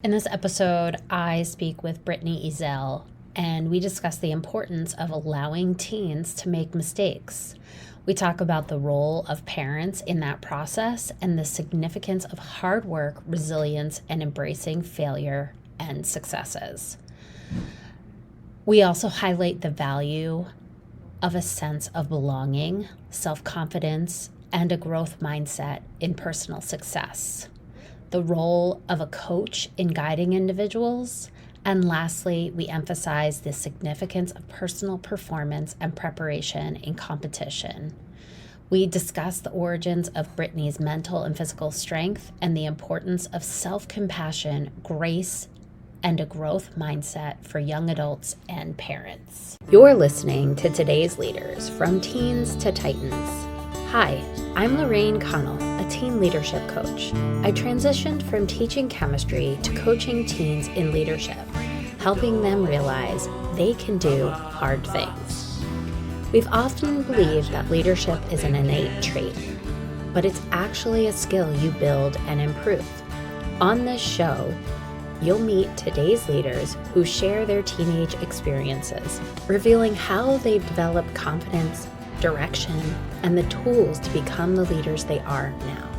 In this episode, I speak with Brittney Ezell, and we discuss the importance of allowing teens to make mistakes. We talk about the role of parents in that process and the significance of hard work, resilience, and embracing failure and successes. We also highlight the value of a sense of belonging, self-confidence, and a growth mindset in personal success, the role of a coach in guiding individuals, and lastly, we emphasize the significance of personal performance and preparation in competition. We discuss the origins of Brittany's mental and physical strength and the importance of self-compassion, grace, and a growth mindset for young adults and parents. You're listening to Today's Leaders, From Teens to Titans. Hi, I'm Lorraine Connell, a teen leadership coach. I transitioned from teaching chemistry to coaching teens in leadership, helping them realize they can do hard things. We've often believed that leadership is an innate trait, but it's actually a skill you build and improve. On this show, you'll meet today's leaders who share their teenage experiences, revealing how they've developed confidence, direction, and the tools to become the leaders they are now.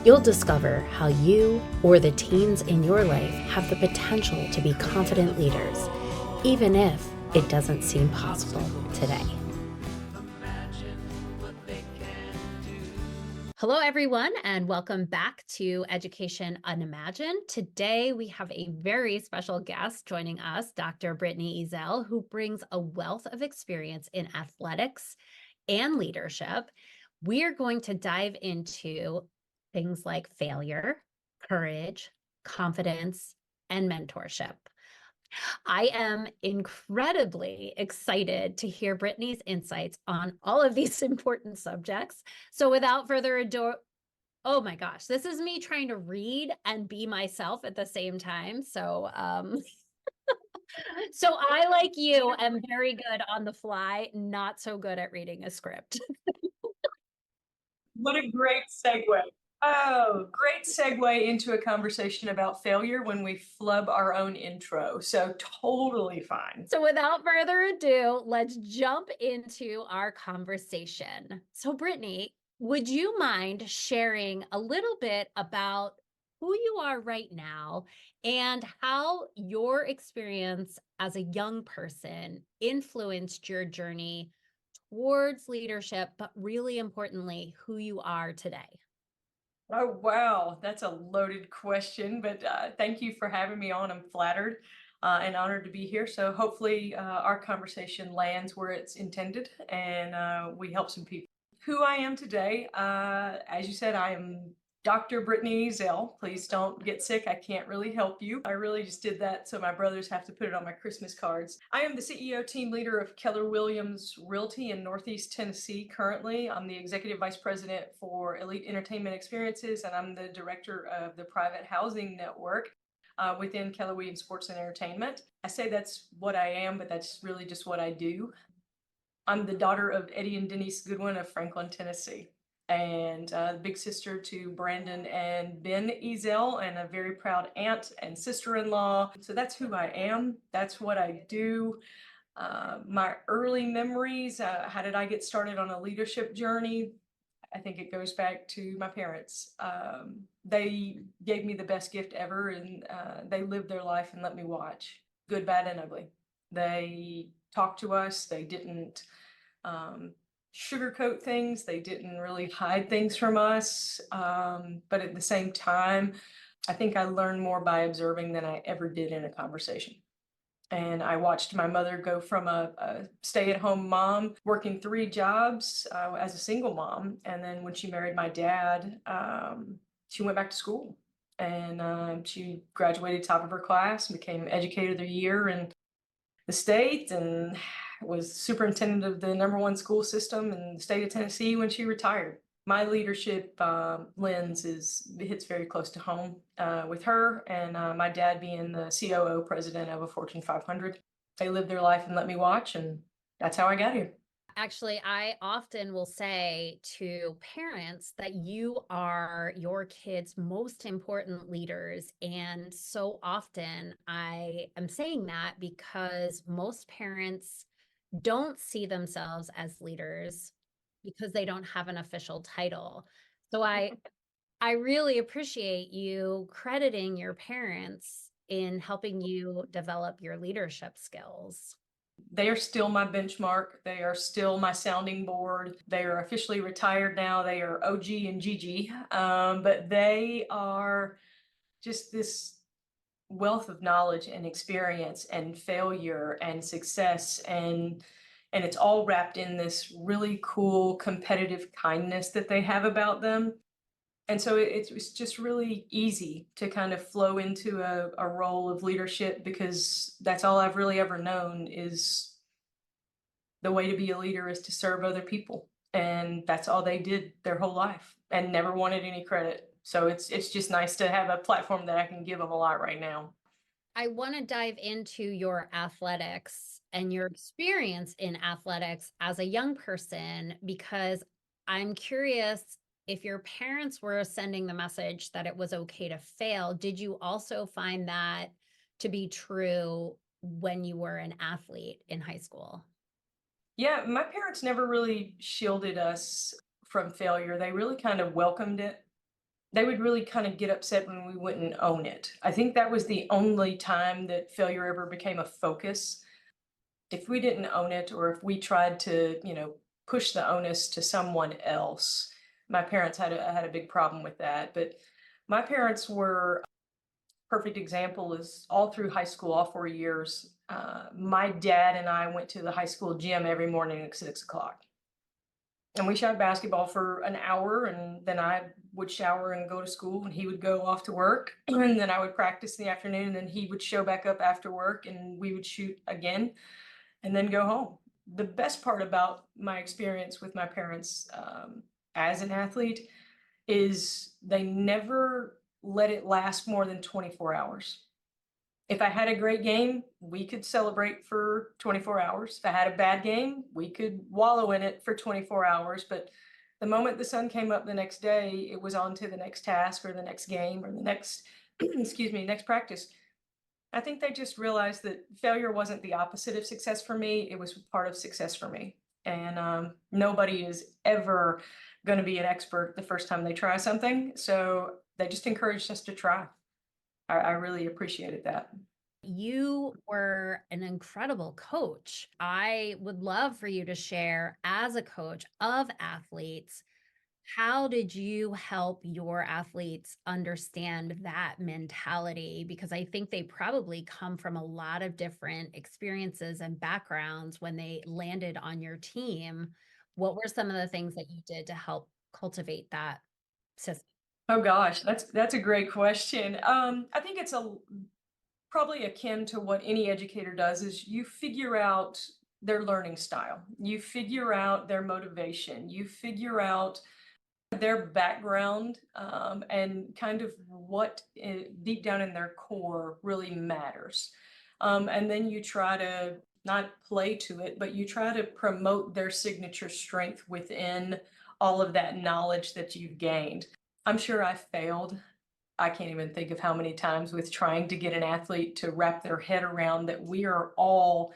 You'll discover how you or the teens in your life have the potential to be confident leaders, even if it doesn't seem possible today. Hello, everyone, and welcome back to Education Unimagined. Today, we have a very special guest joining us, Dr. Brittney Ezell, who brings a wealth of experience in athletics and leadership. We are going to dive into things like failure, courage, confidence, and mentorship. I am incredibly excited to hear Brittany's insights on all of these important subjects. So without further ado, oh my gosh, this is me trying to read and be myself at the same time. So so I, like you, am very good on the fly, not so good at reading a script. What a great segue. Oh, great segue into a conversation about failure when we flub our own intro. So totally fine. So without further ado, let's jump into our conversation. So Brittany, would you mind sharing a little bit about who you are right now and how your experience as a young person influenced your journey towards leadership, but really importantly, who you are today? Oh, wow. That's a loaded question, but thank you for having me on. I'm flattered and honored to be here. So hopefully our conversation lands where it's intended and we help some people. Who I am today, as you said, I am Dr. Brittney Ezell. Please don't get sick. I can't really help you. I really just did that so my brothers have to put it on my Christmas cards. I am the CEO team leader of Keller Williams Realty in Northeast Tennessee currently. I'm the executive vice president for Elite Entertainment Experiences, and I'm the director of the private housing network within Keller Williams Sports and Entertainment. I say that's what I am, but that's really just what I do. I'm the daughter of Eddie and Denise Goodwin of Franklin, Tennessee, and big sister to Brandon and Ben Ezell, and a very proud aunt and sister-in-law. So that's who I am. That's what I do. My early memories, how did I get started on a leadership journey? I think it goes back to my parents. They gave me the best gift ever, and they lived their life and let me watch, good, bad, and ugly. They talked to us. They didn't sugarcoat things. They didn't really hide things from us. But at the same time, I think I learned more by observing than I ever did in a conversation. And I watched my mother go from a stay-at-home mom working 3 jobs as a single mom. And then when she married my dad, she went back to school. And she graduated top of her class, became educator of the year in the state, and was superintendent of the #1 school system in the state of Tennessee when she retired. My leadership lens hits very close to home with her, and my dad being the COO president of a Fortune 500. They lived their life and let me watch, and that's how I got here. Actually, I often will say to parents that you are your kids' most important leaders. And so often I am saying that because most parents don't see themselves as leaders because they don't have an official title. So I really appreciate you crediting your parents in helping you develop your leadership skills. They are still my benchmark. They are still my sounding board. They are officially retired now. They are OG and GG. But they are just this wealth of knowledge and experience and failure and success, and it's all wrapped in this really cool competitive kindness that they have about them. And so it's just really easy to kind of flow into a role of leadership, because that's all I've really ever known is the way to be a leader is to serve other people. And that's all they did their whole life and never wanted any credit. So it's just nice to have a platform that I can give them a lot right now. I want to dive into your athletics and your experience in athletics as a young person because I'm curious if your parents were sending the message that it was okay to fail. Did you also find that to be true when you were an athlete in high school? Yeah, my parents never really shielded us from failure. They really kind of welcomed it. They would really kind of get upset when we wouldn't own it. I think that was the only time that failure ever became a focus. If we didn't own it, or if we tried to, push the onus to someone else, my parents had a big problem with that. But my parents were perfect example is all through high school, all 4 years. My dad and I went to the high school gym every morning at 6 o'clock. And we shot basketball for an hour, and then I would shower and go to school, and he would go off to work. And then I would practice in the afternoon, and then he would show back up after work, and we would shoot again and then go home. The best part about my experience with my parents as an athlete is they never let it last more than 24 hours. If I had a great game, we could celebrate for 24 hours. If I had a bad game, we could wallow in it for 24 hours. But the moment the sun came up the next day, it was on to the next task or the next game or the next, excuse me, next practice. I think they just realized that failure wasn't the opposite of success for me. It was part of success for me. And nobody is ever going to be an expert the first time they try something. So they just encouraged us to try. I really appreciated that. You were an incredible coach. I would love for you to share, as a coach of athletes, how did you help your athletes understand that mentality? Because I think they probably come from a lot of different experiences and backgrounds when they landed on your team. What were some of the things that you did to help cultivate that system? Oh gosh, that's a great question. I think it's a probably akin to what any educator does is you figure out their learning style. You figure out their motivation. You figure out their background, and kind of what deep down in their core really matters. And then you try to not play to it, but you try to promote their signature strength within all of that knowledge that you've gained. I'm sure I failed. I can't even think of how many times with trying to get an athlete to wrap their head around that we are all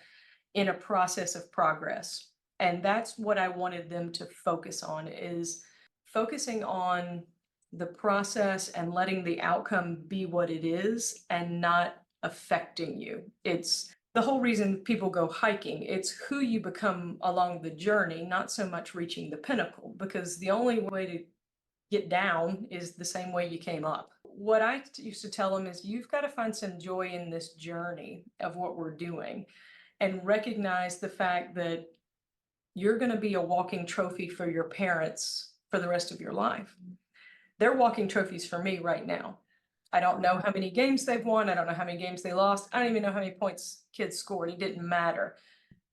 in a process of progress. And that's what I wanted them to focus on, is focusing on the process and letting the outcome be what it is and not affecting you. It's the whole reason people go hiking. It's who you become along the journey, not so much reaching the pinnacle, because the only way to get down is the same way you came up. What I used to tell them is you've got to find some joy in this journey of what we're doing and recognize the fact that you're going to be a walking trophy for your parents for the rest of your life. They're walking trophies for me right now. I don't know how many games they've won. I don't know how many games they lost. I don't even know how many points kids scored. It didn't matter.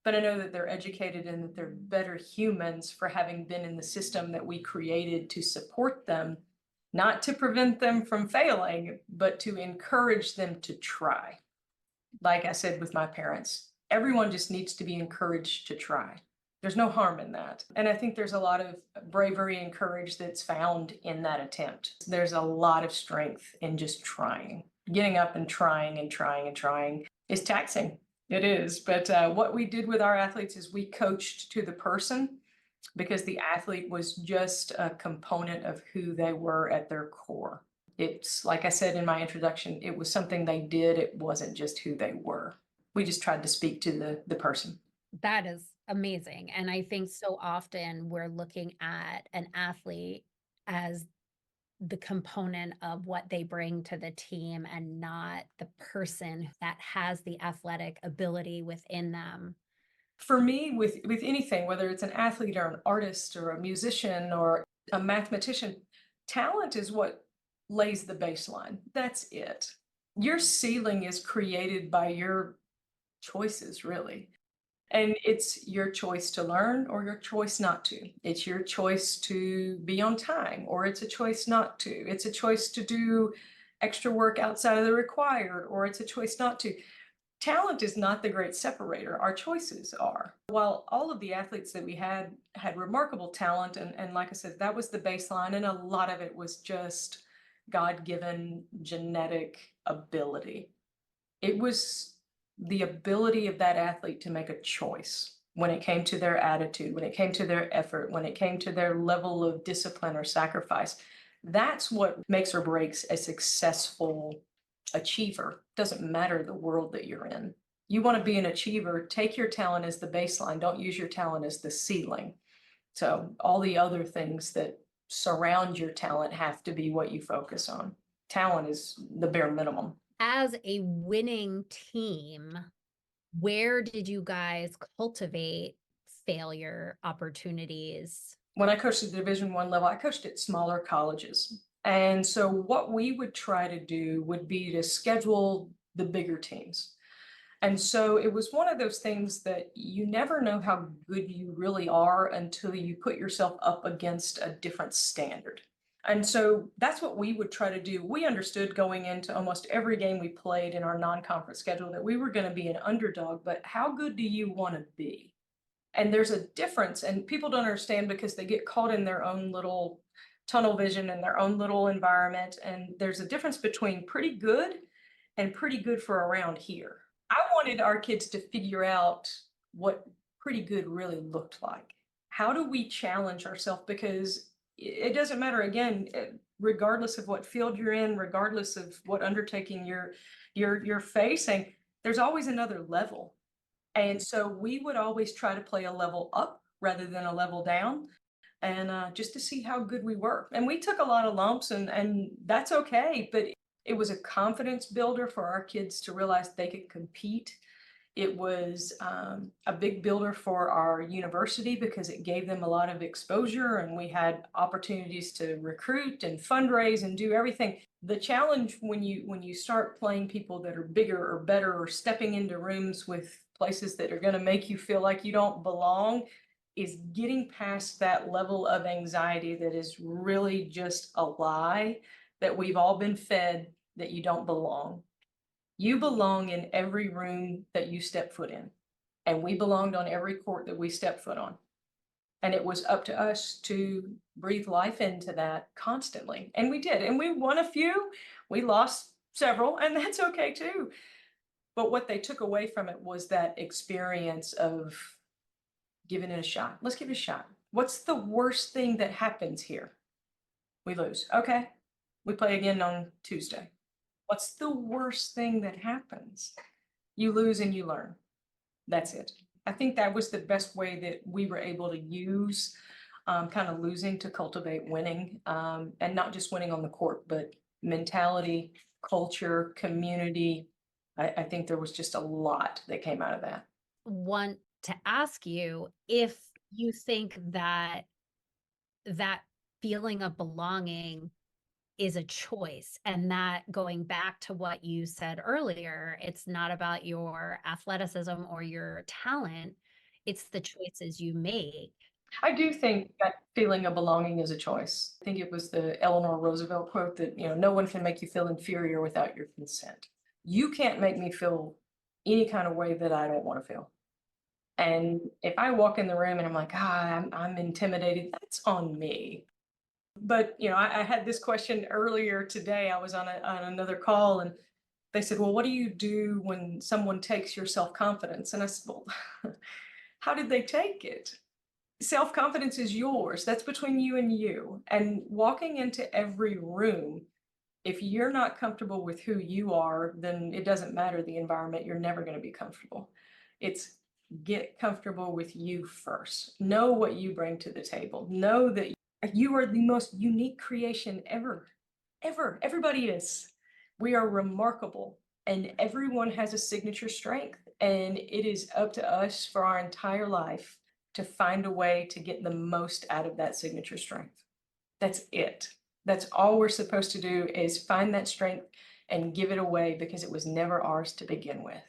But I know that they're educated and that they're better humans for having been in the system that we created to support them, not to prevent them from failing, but to encourage them to try. Like I said with my parents, everyone just needs to be encouraged to try. There's no harm in that. And I think there's a lot of bravery and courage that's found in that attempt. There's a lot of strength in just trying. Getting up and trying and trying and trying is taxing. It is. But what we did with our athletes is we coached to the person, because the athlete was just a component of who they were at their core. It's like I said in my introduction, it was something they did. It wasn't just who they were. We just tried to speak to the person. That is amazing. And I think so often we're looking at an athlete as the component of what they bring to the team and not the person that has the athletic ability within them. For me, with anything, whether it's an athlete or an artist or a musician or a mathematician, talent is what lays the baseline. That's it. Your ceiling is created by your choices, really. And it's your choice to learn or your choice not to. It's your choice to be on time, or it's a choice not to. It's a choice to do extra work outside of the required, or it's a choice not to. Talent is not the great separator. Our choices are. While all of the athletes that we had remarkable talent, and like I said, that was the baseline, and a lot of it was just God-given genetic ability. It was the ability of that athlete to make a choice when it came to their attitude, when it came to their effort, when it came to their level of discipline or sacrifice. That's what makes or breaks a successful achiever. Doesn't matter the world that you're in. You want to be an achiever, take your talent as the baseline. Don't use your talent as the ceiling. So all the other things that surround your talent have to be what you focus on. Talent is the bare minimum. As a winning team, where did you guys cultivate failure opportunities? When I coached at the Division I level, I coached at smaller colleges. And so what we would try to do would be to schedule the bigger teams. And so it was one of those things that you never know how good you really are until you put yourself up against a different standard. And so that's what we would try to do. We understood going into almost every game we played in our non-conference schedule that we were going to be an underdog, but how good do you want to be? And there's a difference, and people don't understand because they get caught in their own little tunnel vision and their own little environment. And there's a difference between pretty good and pretty good for around here. I wanted our kids to figure out what pretty good really looked like. How do we challenge ourselves? Because it doesn't matter, again, regardless of what field you're in, regardless of what undertaking you're facing, there's always another level. And so we would always try to play a level up rather than a level down, and just to see how good we were. And we took a lot of lumps, and that's okay, but it was a confidence builder for our kids to realize they could compete. It was a big builder for our university because it gave them a lot of exposure, and we had opportunities to recruit and fundraise and do everything. The challenge when you start playing people that are bigger or better, or stepping into rooms with places that are going to make you feel like you don't belong, is getting past that level of anxiety that is really just a lie that we've all been fed, that you don't belong. You belong in every room that you step foot in. And we belonged on every court that we stepped foot on. And it was up to us to breathe life into that constantly. And we did. And we won a few, we lost several, and that's okay too. But what they took away from it was that experience of giving it a shot. Let's give it a shot. What's the worst thing that happens here? We lose. Okay. We play again on Tuesday. What's the worst thing that happens? You lose and you learn. That's it. I think that was the best way that we were able to use kind of losing to cultivate winning, and not just winning on the court, but mentality, culture, community. I think there was just a lot that came out of that. Want to ask you if you think that that feeling of belonging is a choice, and that, going back to what you said earlier, it's not about your athleticism or your talent, it's the choices you make. I do think that feeling of belonging is a choice. I think it was the Eleanor Roosevelt quote that, no one can make you feel inferior without your consent. You can't make me feel any kind of way that I don't want to feel. And if I walk in the room and I'm like, I'm intimidated, that's on me. But I had this question earlier today. I was on another call, and they said, well, what do you do when someone takes your self-confidence? And I said, well, how did they take it? Self-confidence is yours. That's between you and you. And walking into every room, if you're not comfortable with who you are, then it doesn't matter the environment. You're never going to be comfortable. It's get comfortable with you first. Know what you bring to the table. Know that you are the most unique creation ever, ever. Everybody is. We are remarkable, and everyone has a signature strength. And it is up to us for our entire life to find a way to get the most out of that signature strength. That's it. That's all we're supposed to do, is find that strength and give it away, because it was never ours to begin with.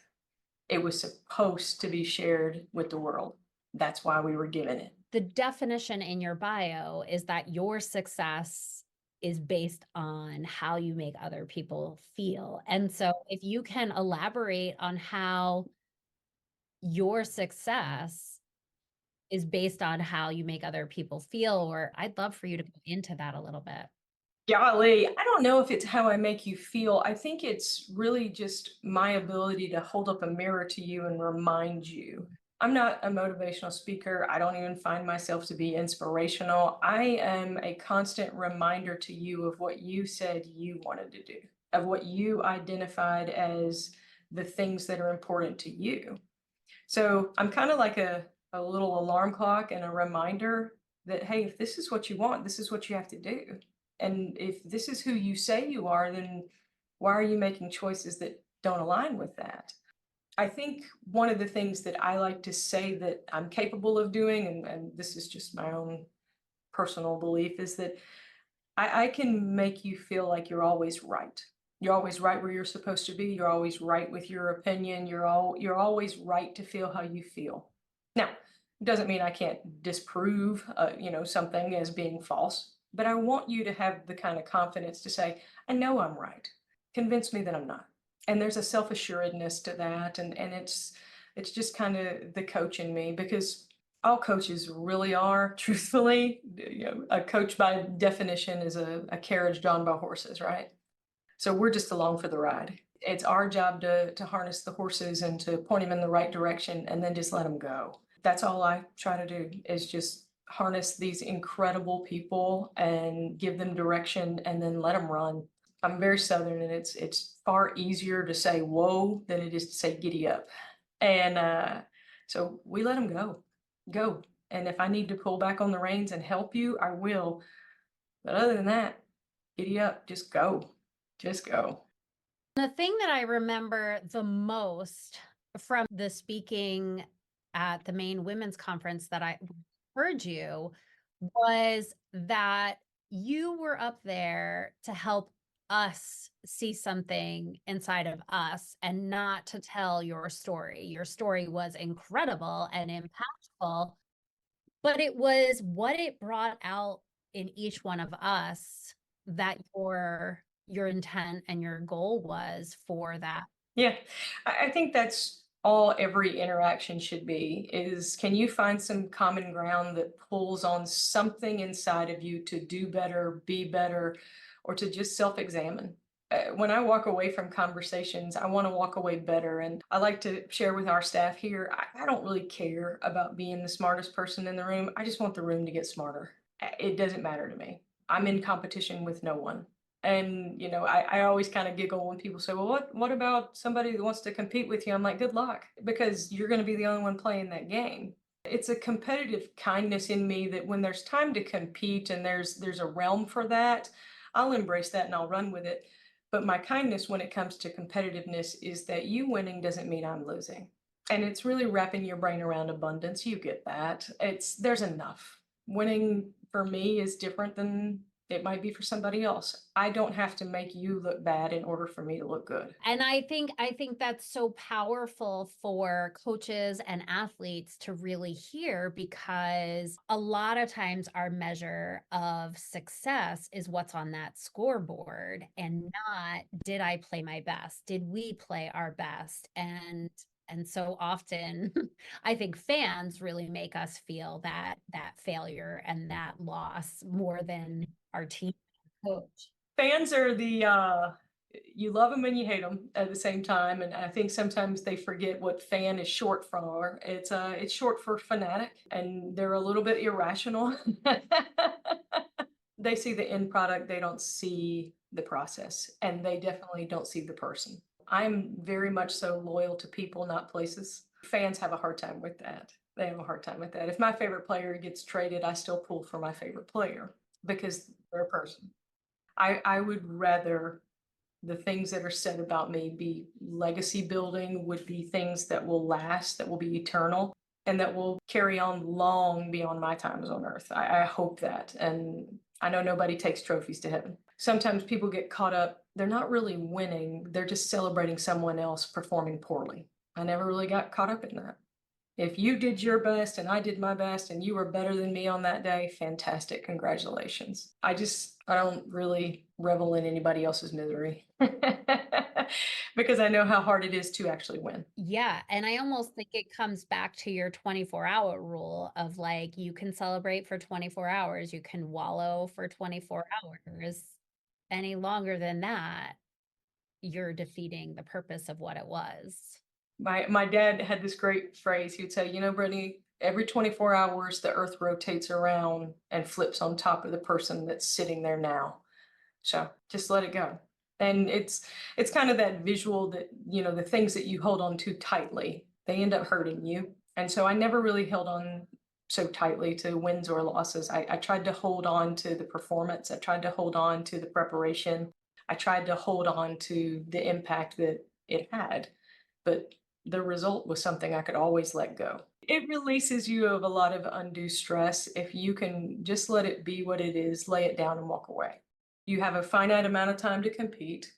It was supposed to be shared with the world. That's why we were given it. The definition in your bio is that your success is based on how you make other people feel. And so if you can elaborate on how your success is based on how you make other people feel, or I'd love for you to go into that a little bit. Golly, I don't know if it's how I make you feel. I think it's really just my ability to hold up a mirror to you and remind you. I'm not a motivational speaker. I don't even find myself to be inspirational. I am a constant reminder to you of what you said you wanted to do, of what you identified as the things that are important to you. So I'm kind of like a little alarm clock and a reminder that, hey, if this is what you want, this is what you have to do. And if this is who you say you are, then why are you making choices that don't align with that? I think one of the things that I like to say that I'm capable of doing, and this is just my own personal belief, is that I can make you feel like you're always right. You're always right where you're supposed to be. You're always right with your opinion. You're always right to feel how you feel. Now, it doesn't mean I can't disprove, something as being false, but I want you to have the kind of confidence to say, I know I'm right. Convince me that I'm not. And there's a self-assuredness to that. And it's just kind of the coach in me, because all coaches really are, truthfully. A coach by definition is a carriage drawn by horses, right? So we're just along for the ride. It's our job to harness the horses and to point them in the right direction, and then just let them go. That's all I try to do, is just harness these incredible people and give them direction, and then let them run. I'm very Southern, and it's far easier to say whoa than it is to say giddy up. And so we let them go. And if I need to pull back on the reins and help you, I will. But other than that, giddy up, just go. Just go. The thing that I remember the most from the speaking at the Maine Women's Conference that I heard you was that you were up there to help us see something inside of us and not to tell your story. Your story was incredible and impactful, but it was what it brought out in each one of us that your intent and your goal was for that. Yeah, I think that's all every interaction should be, is can you find some common ground that pulls on something inside of you to do better, be better, or to just self-examine? When I walk away from conversations, I want to walk away better. And I like to share with our staff here, I don't really care about being the smartest person in the room. I just want the room to get smarter. It doesn't matter to me. I'm in competition with no one. And I always kind of giggle when people say, well, what about somebody that wants to compete with you? I'm like, good luck, because you're going to be the only one playing that game. It's a competitive kindness in me that when there's time to compete and there's a realm for that, I'll embrace that and I'll run with it. But my kindness when it comes to competitiveness is that you winning doesn't mean I'm losing. And it's really wrapping your brain around abundance. You get that. There's enough. Winning for me is different than it might be for somebody else. I don't have to make you look bad in order for me to look good. And I think that's so powerful for coaches and athletes to really hear, because a lot of times our measure of success is what's on that scoreboard, and not did I play my best? Did we play our best? And And so often, I think fans really make us feel that failure and that loss more than our team coach. Fans are you love them and you hate them at the same time, and I think sometimes they forget what fan is short for. It's short for fanatic, and they're a little bit irrational. They see the end product, they don't see the process, and they definitely don't see the person. I'm very much so loyal to people, not places. Fans have a hard time with that. They have a hard time with that. If my favorite player gets traded, I still pull for my favorite player because they're a person. I would rather the things that are said about me be legacy building, would be things that will last, that will be eternal, and that will carry on long beyond my times on earth. I hope that. And I know nobody takes trophies to heaven. Sometimes people get caught up, they're not really winning, they're just celebrating someone else performing poorly. I never really got caught up in that. If you did your best and I did my best and you were better than me on that day, fantastic, congratulations. I don't really revel in anybody else's misery because I know how hard it is to actually win. Yeah, and I almost think it comes back to your 24-hour rule of, like, you can celebrate for 24 hours, you can wallow for 24 hours. Any longer than that, you're defeating the purpose of what it was. My dad had this great phrase. He would say, Brittany, every 24 hours the earth rotates around and flips on top of the person that's sitting there now. So just let it go. And it's kind of that visual that, the things that you hold on too tightly, they end up hurting you. And so I never really held on so tightly to wins or losses. I tried to hold on to the performance. I tried to hold on to the preparation. I tried to hold on to the impact that it had. But the result was something I could always let go. It releases you of a lot of undue stress if you can just let it be what it is, lay it down and walk away. You have a finite amount of time to compete.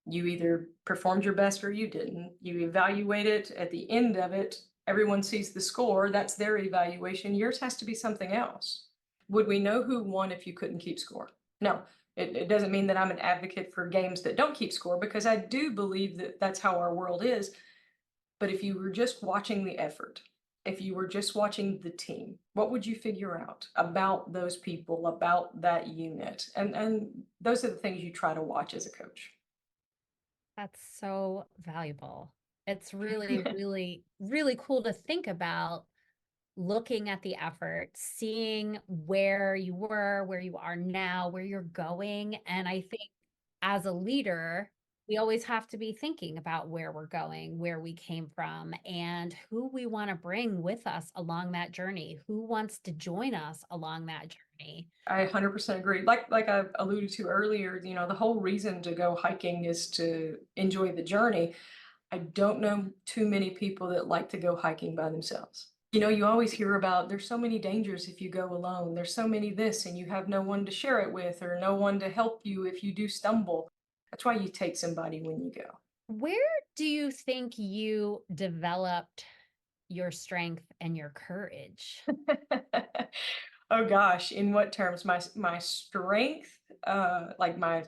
You either performed your best or you didn't. You evaluate it at the end of it. Everyone sees the score. That's their evaluation. Yours has to be something else. Would we know who won if you couldn't keep score? No. It doesn't mean that I'm an advocate for games that don't keep score, because I do believe that that's how our world is. But if you were just watching the effort, if you were just watching the team, what would you figure out about those people, about that unit? And those are the things you try to watch as a coach. That's so valuable. It's really, really, really cool to think about, looking at the effort, seeing where you were, where you are now, where you're going. And I think as a leader, we always have to be thinking about where we're going, where we came from, and who we want to bring with us along that journey, who wants to join us along that journey. I 100% agree. Like I alluded to earlier, the whole reason to go hiking is to enjoy the journey. I don't know too many people that like to go hiking by themselves. You always hear about there's so many dangers if you go alone. There's so many this, and you have no one to share it with or no one to help you if you do stumble. That's why you take somebody when you go. Where do you think you developed your strength and your courage? Oh gosh, in what terms? My strength, like my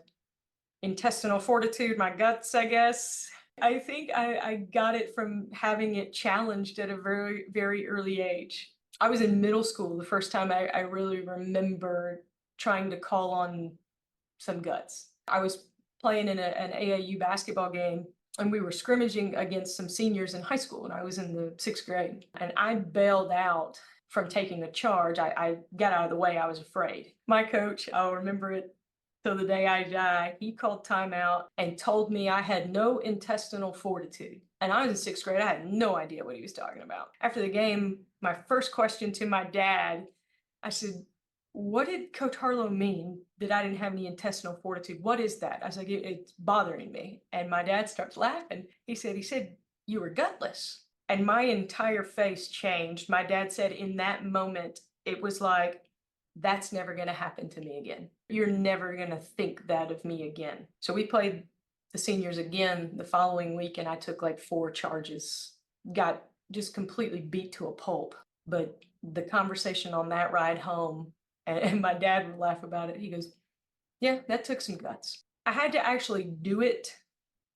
intestinal fortitude, my guts, I guess. I think I got it from having it challenged at a very, very early age. I was in middle school the first time I really remember trying to call on some guts. I was playing in an AAU basketball game, and we were scrimmaging against some seniors in high school, and I was in the 6th grade. And I bailed out from taking a charge. I got out of the way. I was afraid. My coach, I'll remember it till the day I die, he called timeout and told me I had no intestinal fortitude. And I was in 6th grade. I had no idea what he was talking about. After the game, my first question to my dad, I said, "What did Coach Harlow mean that I didn't have any intestinal fortitude? What is that?" I was like, "It's bothering me." And my dad starts laughing. He said, "You were gutless." And my entire face changed. My dad said in that moment, it was like, that's never going to happen to me again. You're never going to think that of me again. So we played the seniors again the following week, and I took like 4 charges, got just completely beat to a pulp. But the conversation on that ride home, and my dad would laugh about it. He goes, "Yeah, that took some guts." I had to actually do it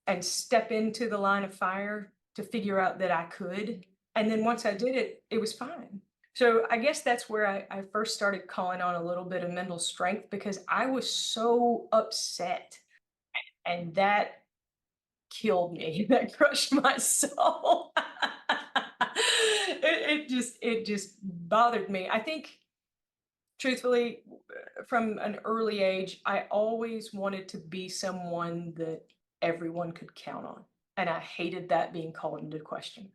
and step into the line of fire to figure out that I could. And then once I did it, it was fine. So I guess that's where I first started calling on a little bit of mental strength because I was so upset and that killed me. That crushed my soul. It just bothered me. I think truthfully, from an early age, I always wanted to be someone that everyone could count on. And I hated that being called into question.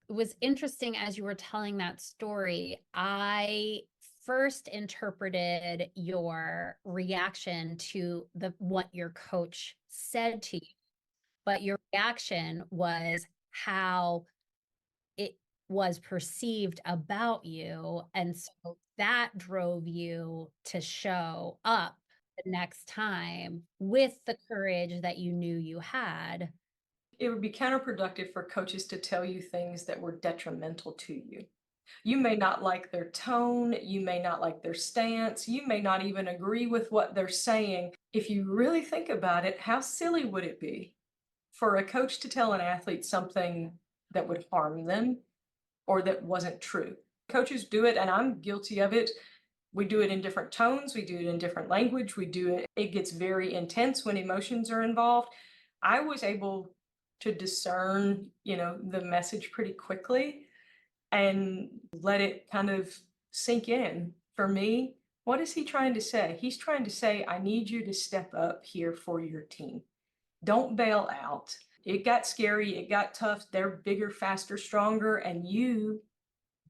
It was interesting as you were telling that story. I first interpreted your reaction to the what your coach said to you, but your reaction was how it was perceived about you. And so that drove you to show up the next time with the courage that you knew you had. It would be counterproductive for coaches to tell you things that were detrimental to you. You may not like their tone, you may not like their stance, you may not even agree with what they're saying. If you really think about it, how silly would it be for a coach to tell an athlete something that would harm them or that wasn't true? Coaches do it, and I'm guilty of it. We do it in different tones, we do it in different language, it gets very intense when emotions are involved. I was able to discern, the message pretty quickly and let it kind of sink in. For me, what is he trying to say? He's trying to say, I need you to step up here for your team. Don't bail out. It got scary, it got tough. They're bigger, faster, stronger, and you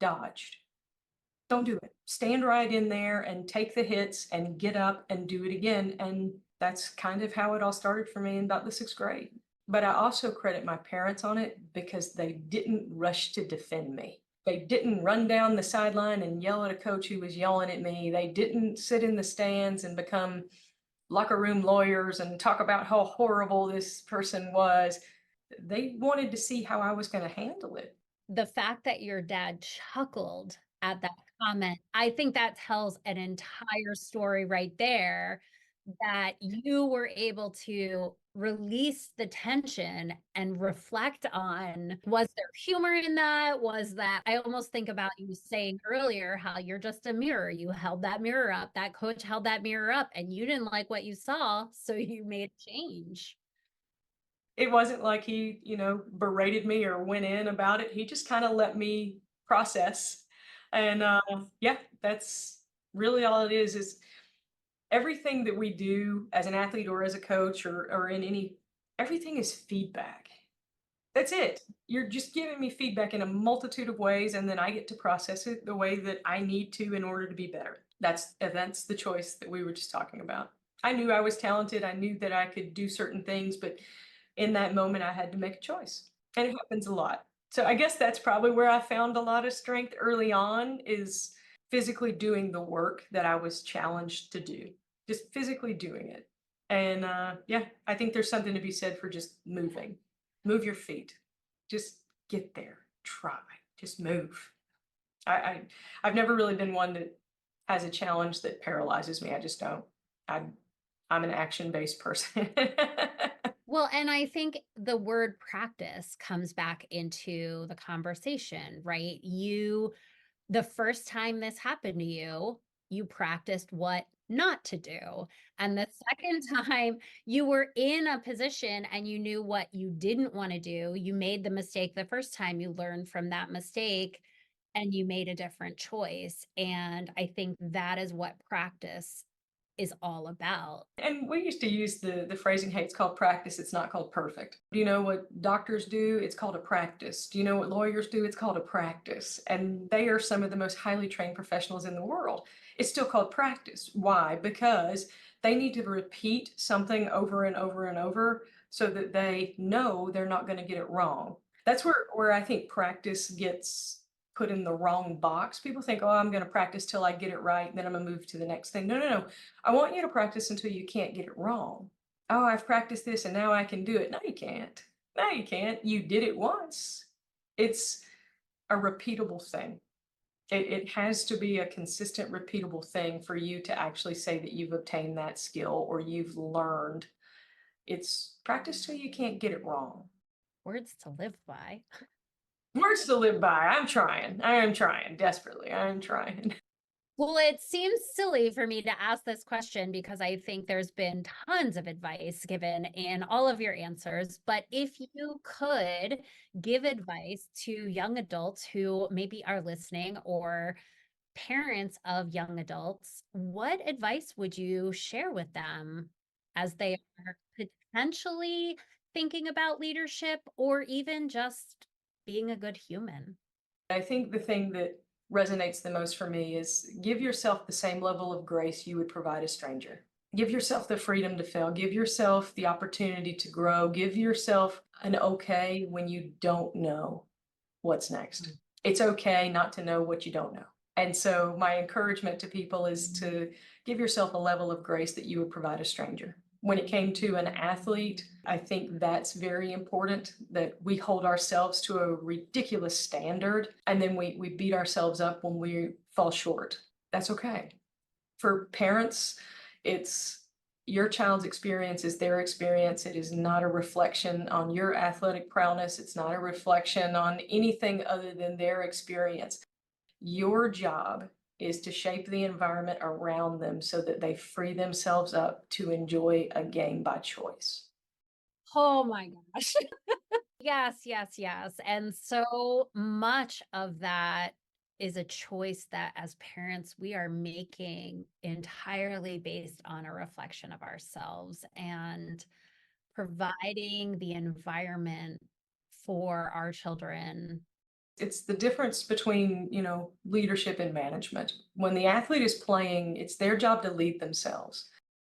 dodged. Don't do it. Stand right in there and take the hits and get up and do it again. And that's kind of how it all started for me in about the 6th grade. But I also credit my parents on it because they didn't rush to defend me. They didn't run down the sideline and yell at a coach who was yelling at me. They didn't sit in the stands and become locker room lawyers and talk about how horrible this person was. They wanted to see how I was going to handle it. The fact that your dad chuckled at that comment, I think that tells an entire story right there, that you were able to release the tension and reflect on, was there humor in that? Was that, I almost think about you saying earlier how you're just a mirror. You held that mirror up, that coach held that mirror up, and you didn't like what you saw, so you made a change. It wasn't like he, berated me or went in about it. He just kind of let me process. And yeah, that's really all it is everything that we do as an athlete or as a coach or in everything is feedback. That's it. You're just giving me feedback in a multitude of ways, and then I get to process it the way that I need to in order to be better. That's the choice that we were just talking about. I knew I was talented. I knew that I could do certain things, but in that moment, I had to make a choice. And it happens a lot. So I guess that's probably where I found a lot of strength early on, is physically doing the work that I was challenged to do, just physically doing it. And yeah, I think there's something to be said for just moving. Move your feet. Just get there. Try. Just move. I've never really been one that has a challenge that paralyzes me. I just don't. I'm an action-based person. Well, and I think the word practice comes back into the conversation, right? The first time this happened to you, you practiced what not to do. And the second time you were in a position and you knew what you didn't want to do, you made the mistake the first time, you learned from that mistake and you made a different choice. And I think that is what practice is all about. And we used to use the phrasing, hey, it's called practice, it's not called perfect. Do you know what doctors do? It's called a practice. Do you know what lawyers do? It's called a practice. And they are some of the most highly trained professionals in the world. It's still called practice. Why? Because they need to repeat something over and over and over so that they know they're not going to get it wrong. That's where I think practice gets put in the wrong box. People think, oh, I'm going to practice till I get it right, then I'm going to move to the next thing. No. I want you to practice until you can't get it wrong. Oh, I've practiced this and now I can do it. No, you can't. No, you can't. You did it once. It's a repeatable thing. It has to be a consistent, repeatable thing for you to actually say that you've obtained that skill or you've learned. It's practice till you can't get it wrong. Words to live by. Words to live by. I'm trying. I am trying desperately. I am trying. Well, it seems silly for me to ask this question because I think there's been tons of advice given in all of your answers. But if you could give advice to young adults who maybe are listening or parents of young adults, what advice would you share with them as they are potentially thinking about leadership or even just being a good human? I think the thing that resonates the most for me is give yourself the same level of grace you would provide a stranger. Give yourself the freedom to fail. Give yourself the opportunity to grow. Give yourself an okay when you don't know what's next. It's okay not to know what you don't know. And so my encouragement to people is to give yourself a level of grace that you would provide a stranger. When it came to an athlete, I think that's very important that we hold ourselves to a ridiculous standard and then we beat ourselves up when we fall short. That's okay. For parents, it's your child's experience is their experience. It is not a reflection on your athletic prowess. It's not a reflection on anything other than their experience. Your job is to shape the environment around them so that they free themselves up to enjoy a game by choice. Oh my gosh. Yes, yes, yes. And so much of that is a choice that as parents we are making entirely based on a reflection of ourselves and providing the environment for our children. It's the difference between, leadership and management. When the athlete is playing, it's their job to lead themselves.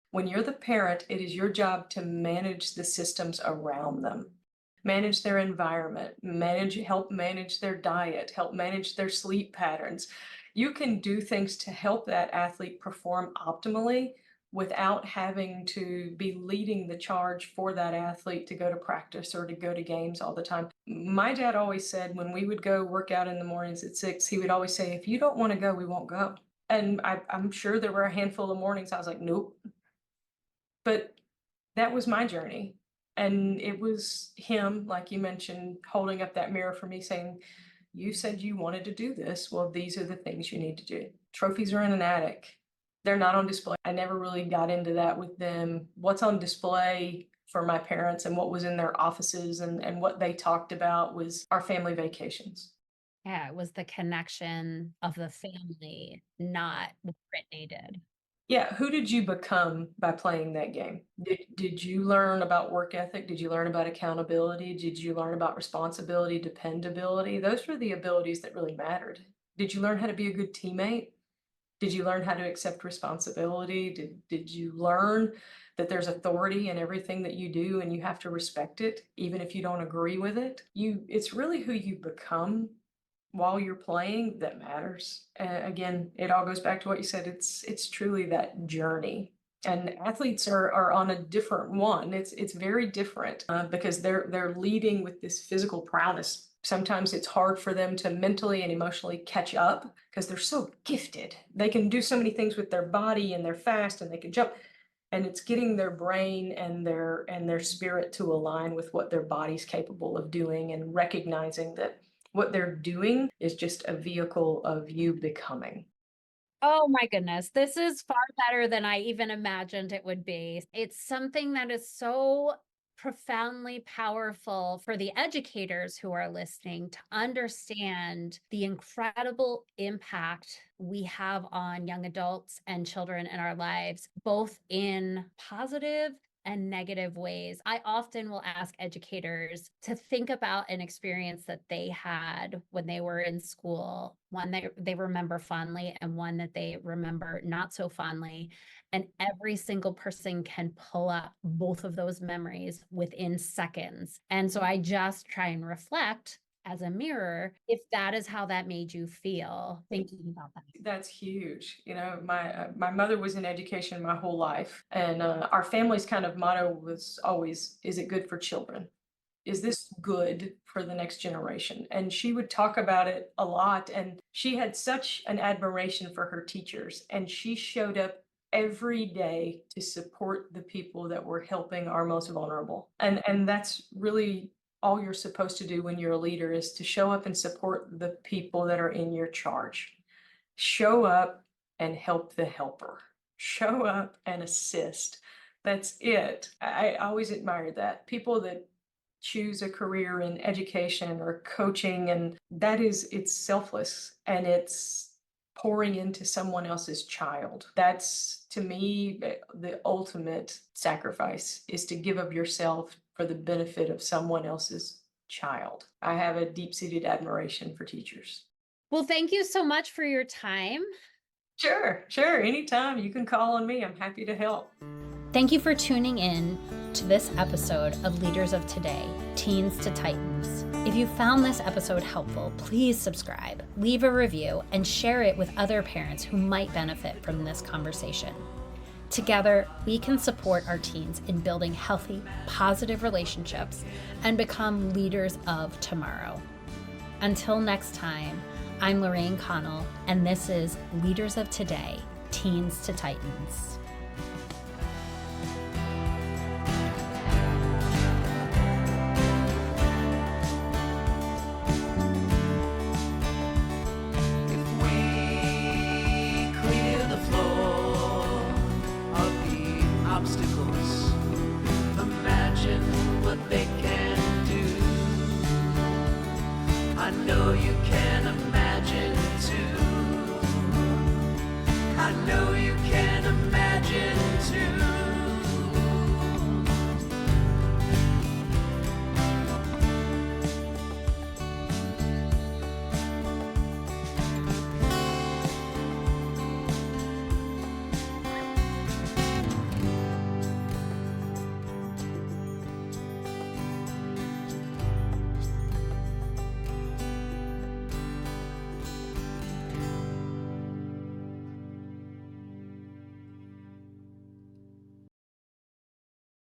When you're the parent, it is your job to manage the systems around them, manage their environment, help manage their diet, help manage their sleep patterns. You can do things to help that athlete perform optimally without having to be leading the charge for that athlete to go to practice or to go to games all the time. My dad always said when we would go work out in the mornings at 6, he would always say, if you don't want to go, we won't go. And I'm sure there were a handful of mornings I was like, nope. But that was my journey. And it was him, like you mentioned, holding up that mirror for me saying, you said you wanted to do this. Well, these are the things you need to do. Trophies are in an attic. They're not on display. I never really got into that with them. What's on display for my parents and what was in their offices and what they talked about was our family vacations. Yeah, it was the connection of the family, not what Brittany did. Yeah, who did you become by playing that game? Did you learn about work ethic? Did you learn about accountability? Did you learn about responsibility, dependability? Those were the abilities that really mattered. Did you learn how to be a good teammate? Did you learn how to accept responsibility? Did you learn that there's authority in everything that you do and you have to respect it, even if you don't agree with it? It's really who you become while you're playing that matters. Again, it all goes back to what you said. It's truly that journey. And athletes are on a different one. It's very different because they're leading with this physical prowess. Sometimes it's hard for them to mentally and emotionally catch up because they're so gifted. They can do so many things with their body and they're fast and they can jump. And it's getting their brain and their spirit to align with what their body's capable of doing and recognizing that what they're doing is just a vehicle of you becoming. Oh my goodness, this is far better than I even imagined it would be. It's something that is so profoundly powerful for the educators who are listening to understand the incredible impact we have on young adults and children in our lives, both in positive and negative ways. I often will ask educators to think about an experience that they had when they were in school, one that they remember fondly and one that they remember not so fondly. And every single person can pull up both of those memories within seconds. And so I just try and reflect as a mirror if that is how that made you feel thinking about that. That's huge. My mother was in education my whole life, and our family's kind of motto was always, "Is it good for children? Is this good for the next generation?" And she would talk about it a lot, and she had such an admiration for her teachers, and she showed up every day to support the people that were helping our most vulnerable. And that's really all you're supposed to do when you're a leader is to show up and support the people that are in your charge. Show up and help the helper. Show up and assist. That's it. I always admire that. People that choose a career in education or coaching, and it's selfless and it's pouring into someone else's child. That's, to me, the ultimate sacrifice, is to give of yourself for the benefit of someone else's child. I have a deep-seated admiration for teachers. Well, thank you so much for your time. Sure, sure. Anytime you can call on me. I'm happy to help. Thank you for tuning in to this episode of Leaders of Today, Teens to Titans. If you found this episode helpful, please subscribe, leave a review, and share it with other parents who might benefit from this conversation. Together, we can support our teens in building healthy, positive relationships and become leaders of tomorrow. Until next time, I'm Lorraine Connell, and this is Leaders of Today, Teens to Titans.